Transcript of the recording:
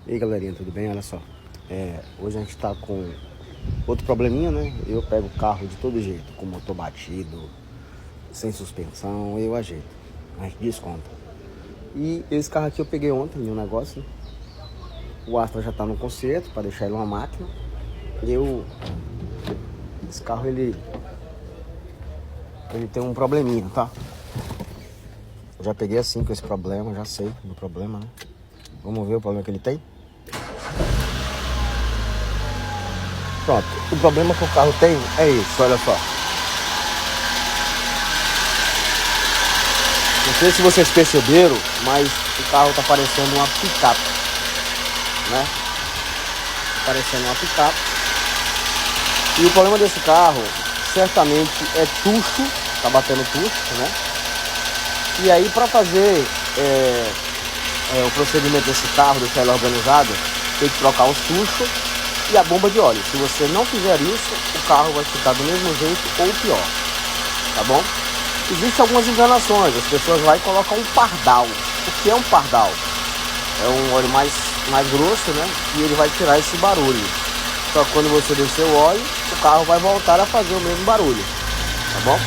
E aí galerinha, tudo bem? Olha só, hoje a gente tá com outro probleminha, né? Eu pego o carro de todo jeito, com motor batido, sem suspensão, eu ajeito, a gente desconta. E esse carro aqui eu peguei ontem em um negócio, né? O Astra já tá no conserto para deixar ele uma máquina. Esse carro ele tem um probleminha, tá? Eu já peguei assim com esse problema, já sei do problema, né? Vamos ver o problema que ele tem. Pronto, o problema que o carro tem é isso, olha só. Não sei se vocês perceberam, mas o carro tá parecendo uma picape, né? Tá parecendo uma picape. E o problema desse carro, certamente, é tucho, tá batendo tucho, né? E aí para fazer o procedimento desse carro, deixar ele organizado, tem que trocar os tuchos e a bomba de óleo. Se você não fizer isso, o carro vai ficar do mesmo jeito ou pior, tá bom? Existem algumas enganações, as pessoas vão e colocam um pardal. O que é um pardal? É um óleo mais grosso, né? E ele vai tirar esse barulho. Só que quando você descer o óleo, o carro vai voltar a fazer o mesmo barulho, tá bom?